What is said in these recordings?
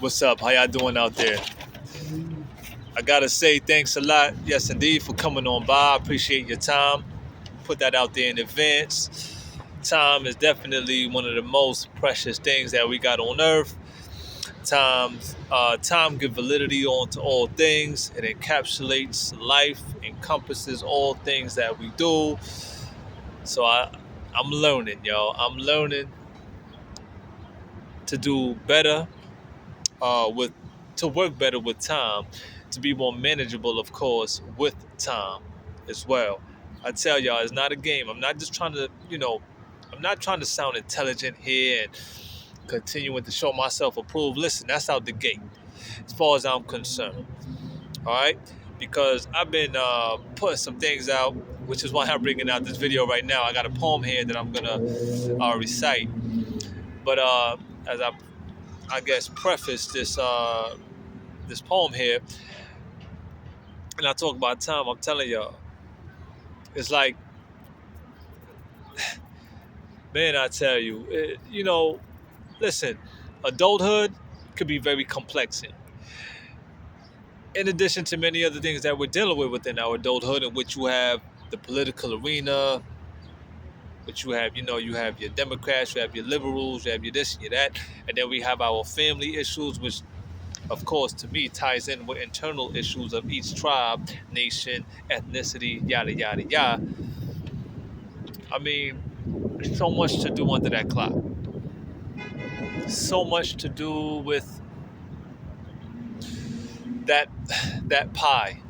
What's up? How y'all doing out there? I gotta say thanks a lot, yes indeed, for coming on by. I appreciate your time. Put that out there in advance. Time is definitely one of the most precious things that we got on earth. Time gives validity on to all things. It encapsulates life, encompasses all things that we do. So I'm learning, y'all. I'm learning to do better with to work better with time, to be more manageable, of course, with time as well. I tell y'all, it's not a game. I'm not just trying to, I'm not trying to sound intelligent here and continuing to show myself approved. Listen, that's out the gate, as far as I'm concerned. All right, because I've been putting some things out, which is why I'm bringing out this video right now. I got a poem here that I'm gonna recite, but as I guess preface this poem here, and I talk about time, I'm telling y'all, it's like, man, I tell you, listen, adulthood could be very complex. In addition to many other things that we're dealing with within our adulthood, in which you have the political arena, which you have your Democrats, you have your liberals, you have your this, your that, and then we have our family issues, which, of course, to me, ties in with internal issues of each tribe, nation, ethnicity, yada, yada, yada. I mean, so much to do under that clock. So much to do with that that pie.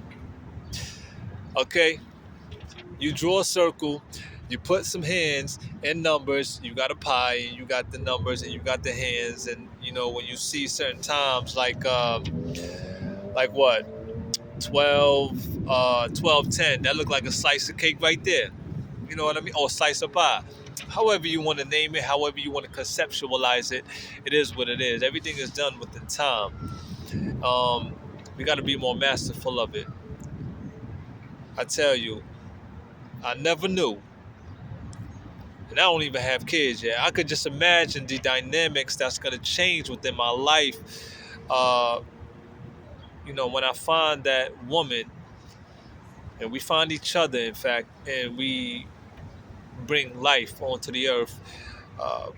Okay, you draw a circle, you put some hands and numbers. You got a pie, and you got the numbers, and you got the hands. And when you see certain times, like what, 12, 12, 10, that look like a slice of cake right there. You know what I mean? Or a slice of pie. However you want to name it, however you want to conceptualize it, it is what it is. Everything is done within time. We got to be more masterful of it. I tell you, I never knew, and I don't even have kids yet. I could just imagine the dynamics that's going to change within my life. Uh, when I find that woman, and we find each other, in fact, and we bring life onto the earth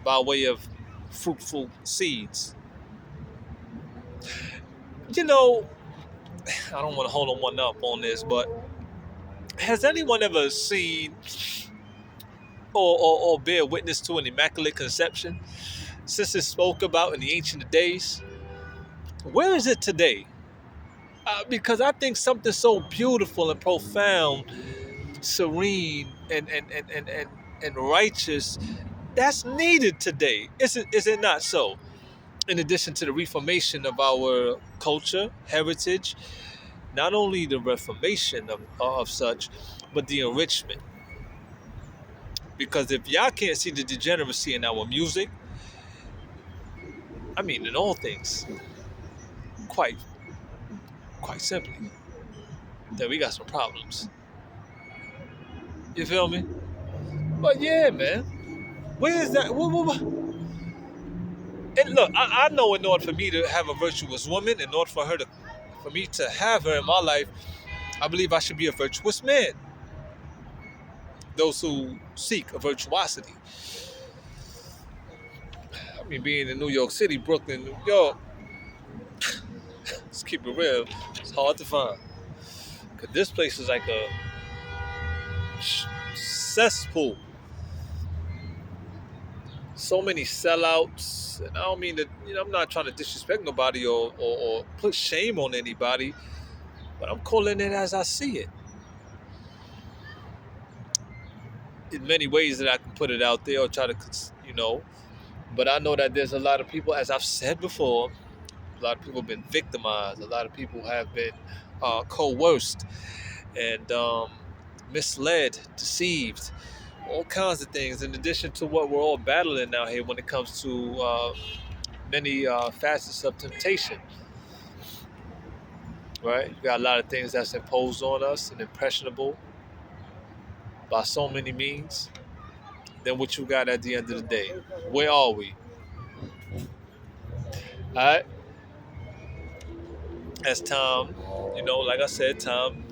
by way of fruitful seeds. You know, I don't want to hold on one up on this, but has anyone ever seen or bear witness to an immaculate conception since it's spoke about in the ancient days? Where is it today? Because I think something so beautiful and profound, serene and righteous, that's needed today. Is it not so? In addition to the reformation of our culture, heritage, not only the reformation of such, but the enrichment. Because if y'all can't see the degeneracy in our music, I mean, in all things, quite simply, then we got some problems. You feel me? But yeah, man, where is that? And look, I know in order for me to have a virtuous woman, in order for me to have her in my life, I believe I should be a virtuous man. Those who seek a virtuosity. I mean, being in New York City, Brooklyn, New York, let's keep it real, it's hard to find. Because this place is like a cesspool. So many sellouts. And I don't mean that, I'm not trying to disrespect nobody or put shame on anybody, but I'm calling it as I see it. In many ways that I can put it out there or try to, but I know that there's a lot of people, as I've said before, a lot of people have been victimized. A lot of people have been coerced and misled, deceived, all kinds of things. In addition to what we're all battling out here when it comes to many facets of temptation, right? You got a lot of things that's imposed on us and impressionable by so many means. Then what you got at the end of the day? Where are we? All right. as time, like I said, time,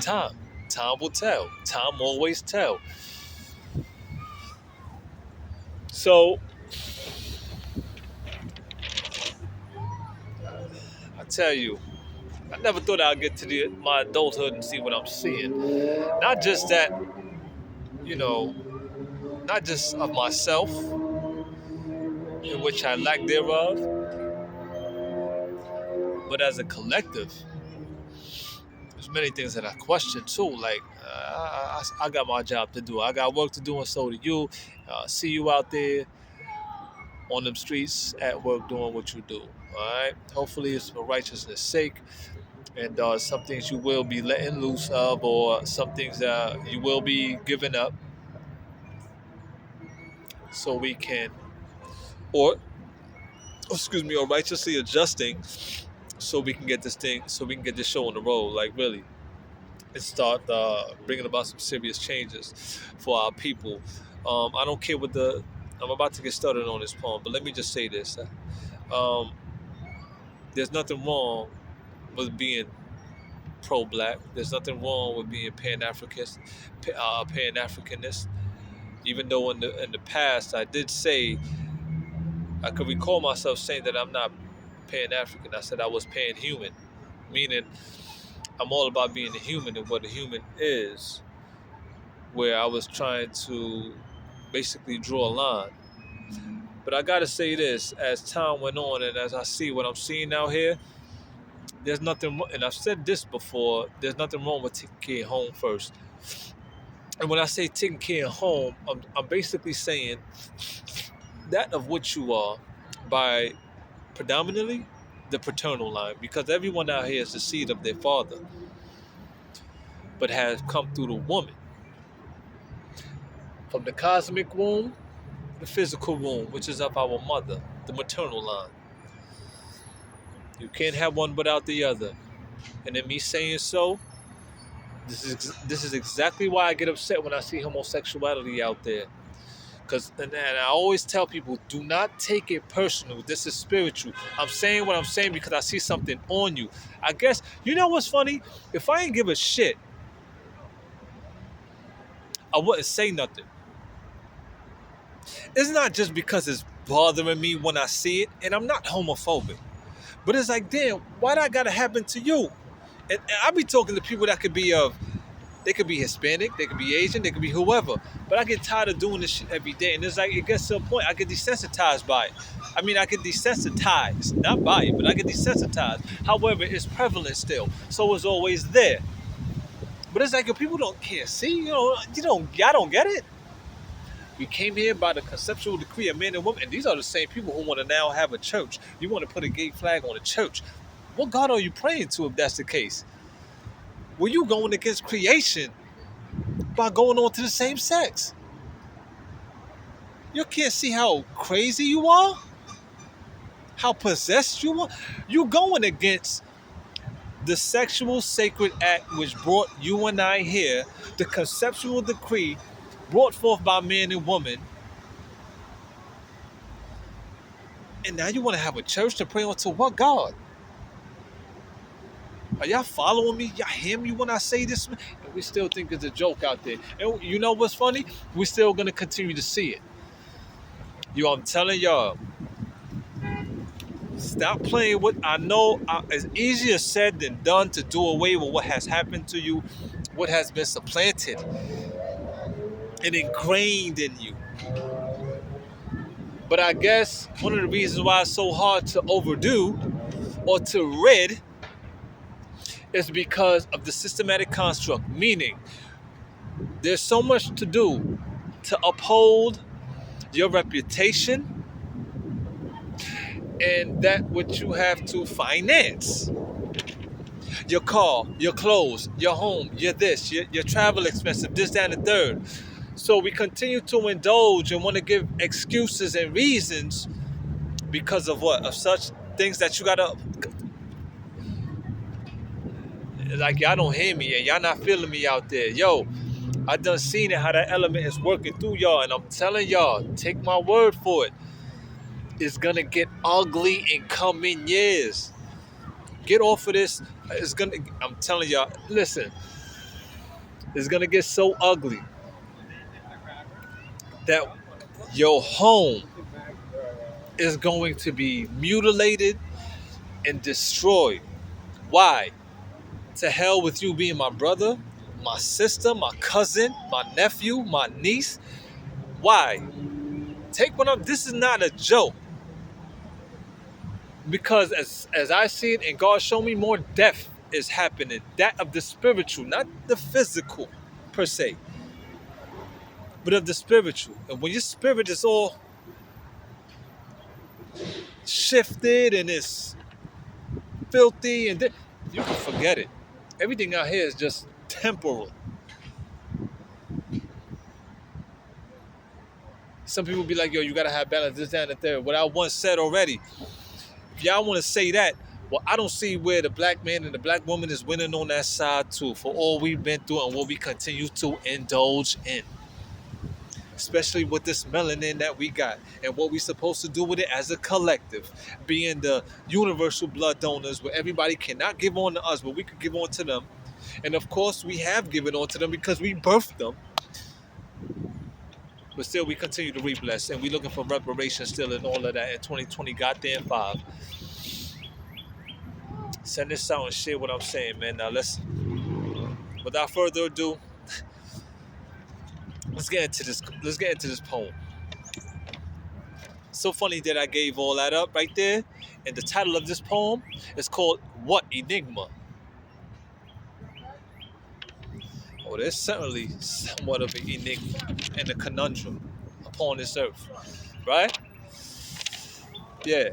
time will tell. Time always tell. So I tell you, I never thought I'd get to my adulthood and see what I'm seeing. Not just that, you know, not just of myself, in which I lack thereof, but as a collective. There's many things that I question too. Like, I got my job to do. I got work to do, and so do you. See you out there on them streets at work doing what you do. All right. Hopefully, it's for righteousness' sake, and some things you will be letting loose of, or some things that you will be giving up, so we can, or excuse me, or righteously adjusting, so we can get this thing, so we can get this show on the road. Like really, and start bringing about some serious changes for our people. I don't care what the. I'm about to get started on this poem, but let me just say this: um, there's nothing wrong with being pro-black. There's nothing wrong with being pan-Africanist. Even though in the past I did say I could recall myself saying that I'm not pan-African. I said I was pan-human, meaning I'm all about being a human and what a human is, where I was trying to basically draw a line. But I gotta say this: as time went on, and as I see what I'm seeing out here, there's nothing. And I've said this before: there's nothing wrong with taking care of home first. And when I say taking care of home, I'm basically saying that of what you are by predominantly the paternal line, because everyone out here is the seed of their father, but has come through the woman from the cosmic womb, the physical womb, which is of our mother, the maternal line. You can't have one without the other. And in me saying so, this is exactly why I get upset when I see homosexuality out there. Cause and I always tell people, do not take it personal. This is spiritual. I'm saying what I'm saying because I see something on you. I guess you know what's funny? If I ain't give a shit, I wouldn't say nothing. It's not just because it's bothering me when I see it, and I'm not homophobic. But it's like, damn, why that gotta happen to you? And I be talking to people that could be they could be Hispanic, they could be Asian, they could be whoever. But I get tired of doing this shit every day, and it's like it gets to a point I get desensitized by it. I mean, I get desensitized, not by it, but I get desensitized. However, it's prevalent still, so it's always there. But it's like if people don't can't see, y'all don't get it. We came here by the conceptual decree of man and woman, and these are the same people who want to now have a church. You want to put a gay flag on a church. What God are you praying to if that's the case? Were you going against creation by going on to the same sex? You can't see how crazy you are? How possessed you are? You going against the sexual sacred act which brought you and I here, the conceptual decree brought forth by man and woman, and now you want to have a church to pray unto what God? Are y'all following me? Y'all hear me when I say this? And we still think it's a joke out there. And you know what's funny? We're still going to continue to see it. I'm telling y'all, stop playing with. I know it's easier said than done to do away with what has happened to you, what has been supplanted and ingrained in you. But I guess one of the reasons why it's so hard to overdo or to rid is because of the systematic construct, meaning there's so much to do to uphold your reputation and that which you have to finance. Your car, your clothes, your home, your this, your travel expenses, this, that, and the third. So we continue to indulge and want to give excuses and reasons because of what? Of such things that you gotta, like, y'all don't hear me and y'all not feeling me out there. Yo, I done seen it how that element is working through y'all, and I'm telling y'all, take my word for it. It's gonna get ugly in coming years. Get off of this. It's gonna. I'm telling y'all. Listen, it's gonna get so ugly that your home is going to be mutilated and destroyed. Why? To hell with you being my brother, my sister, my cousin, my nephew, my niece. Why? Take one of this is not a joke. Because as I see it, and God showed me, more death is happening. That of the spiritual, not the physical per se, but of the spiritual. And when your spirit is all shifted and it's filthy, and you can forget it. Everything out here is just temporal. Some people be like, yo, you gotta have balance, this, that, and the third. What I once said already, if y'all wanna say that, well, I don't see where the black man and the black woman is winning on that side too, for all we've been through and what we continue to indulge in. Especially with this melanin that we got and what we supposed to do with it as a collective, being the universal blood donors where everybody cannot give on to us, but we could give on to them. And of course, we have given on to them because we birthed them. But still, we continue to re-bless, and we looking for reparations still and all of that in 2020 goddamn 5. Send this out and share what I'm saying, man. Now let's, without further ado, let's get into this. Let's get into this poem. So funny that I gave all that up right there. And the title of this poem is called What Enigma? Oh, there's certainly somewhat of an enigma and a conundrum upon this earth, right? Yeah.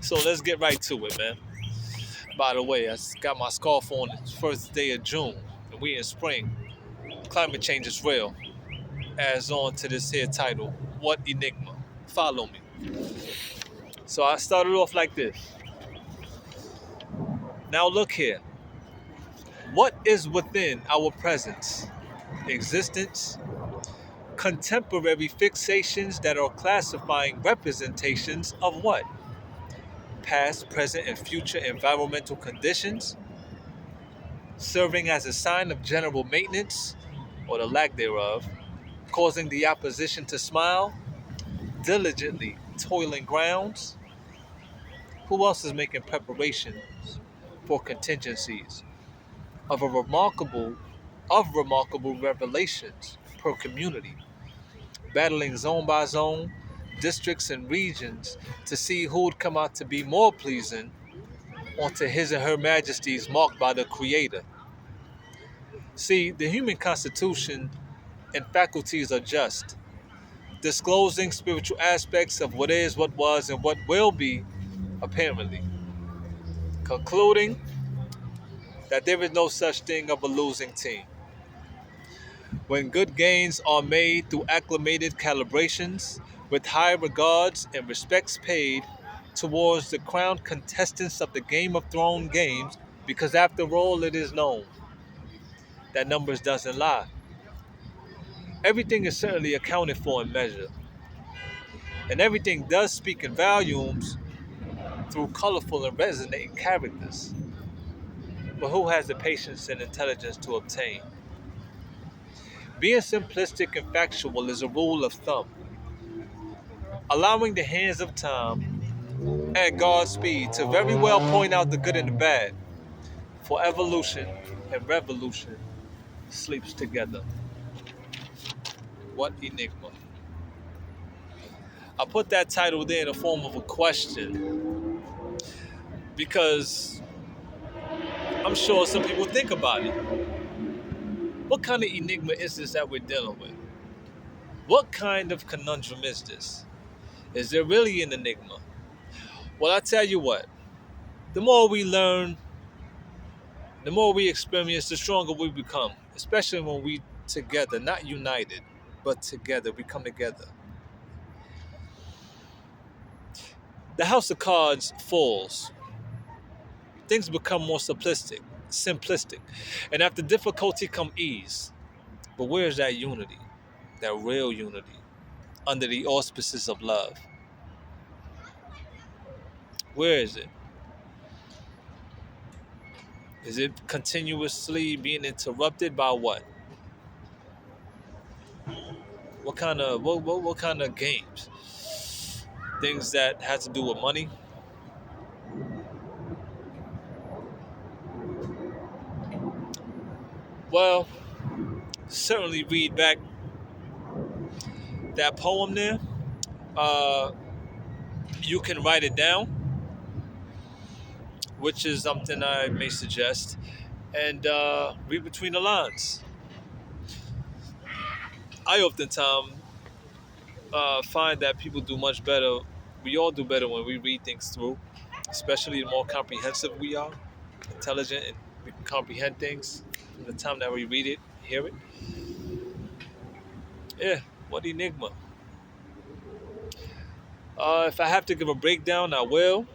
So let's get right to it, man. By the way, I got my scarf on the first day of June, and we in spring. Climate change is real. As on to this here title, What Enigma? Follow me. So I started off like this. Now look here. What is within our presence? Existence? Contemporary fixations that are classifying representations of what? Past, present, and future environmental conditions? Serving as a sign of general maintenance, or the lack thereof, causing the opposition to smile, diligently toiling grounds? Who else is making preparations for contingencies of remarkable revelations per community, battling zone by zone, districts and regions to see who would come out to be more pleasing onto his and her majesties marked by the Creator? See, the human constitution and faculties are just, disclosing spiritual aspects of what is, what was, and what will be, apparently, concluding that there is no such thing of a losing team. When good gains are made through acclimated calibrations, with high regards and respects paid towards the crowned contestants of the Game of Thrones games, because after all, it is known that numbers doesn't lie. Everything is certainly accounted for in measure, and everything does speak in volumes through colorful and resonating characters. But who has the patience and intelligence to obtain? Being simplistic and factual is a rule of thumb, allowing the hands of time at God's speed to very well point out the good and the bad, for evolution and revolution sleeps together. What enigma? I put that title there in the form of a question because I'm sure some people think about it. What kind of enigma is this that we're dealing with? What kind of conundrum is this? Is there really an enigma? Well, I tell you what, the more we learn, the more we experience, the stronger we become, especially when we together, not united, but together, we come together. The house of cards falls. Things become more simplistic. And after difficulty come ease. But where's that unity? That real unity under the auspices of love? Where is it? Is it continuously being interrupted by what? What kind of games? Things that has to do with money? Well, certainly read back that poem there. Uh, you can write it down, which is something I may suggest, and read between the lines. I oftentimes find that people do much better. We all do better when we read things through, especially the more comprehensive we are, intelligent, and we can comprehend things from the time that we read it, hear it. Yeah, what enigma? If I have to give a breakdown, I will.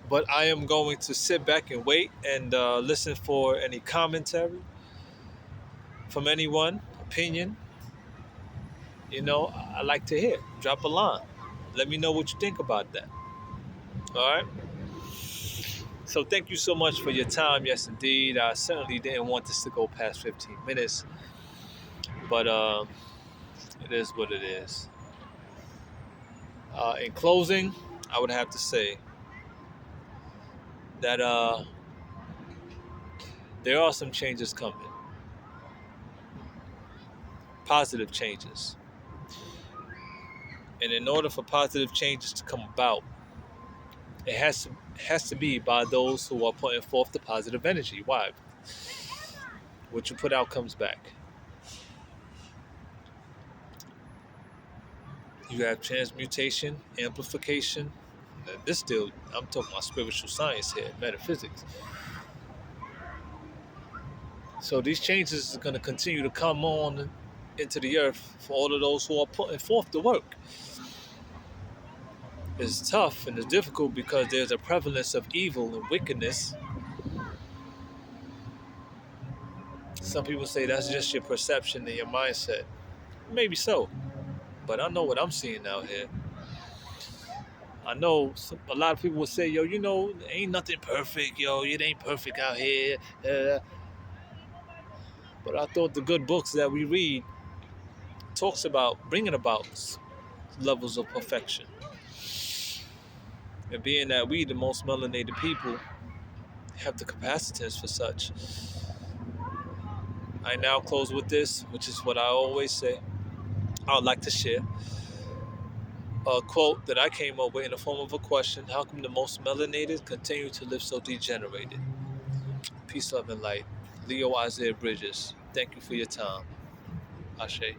But I am going to sit back and wait and listen for any commentary from anyone, opinion. I like to hear. Drop a line. Let me know what you think about that. All right. So thank you so much for your time. Yes, indeed. I certainly didn't want this to go past 15 minutes, but it is what it is. In closing, I would have to say that there are some changes coming, positive changes. And in order for positive changes to come about, it has to be by those who are putting forth the positive energy. Why? What you put out comes back. You have transmutation, amplification. This still, I'm talking about spiritual science here, metaphysics. So these changes are going to continue to come on into the earth for all of those who are putting forth the work. It's tough and it's difficult because there's a prevalence of evil and wickedness. Some people say that's just your perception and your mindset. Maybe so, but I know what I'm seeing out here. I know a lot of people will say, yo, ain't nothing perfect, yo, it ain't perfect out here. Uh, but I thought the good books that we read talks about bringing about levels of perfection. And being that we, the most melanated people, have the capacitance for such. I now close with this, which is what I always say. I would like to share a quote that I came up with in the form of a question. How come the most melanated continue to live so degenerated? Peace, love, and light. Leo Isaiah Bridges. Thank you for your time. Ashe.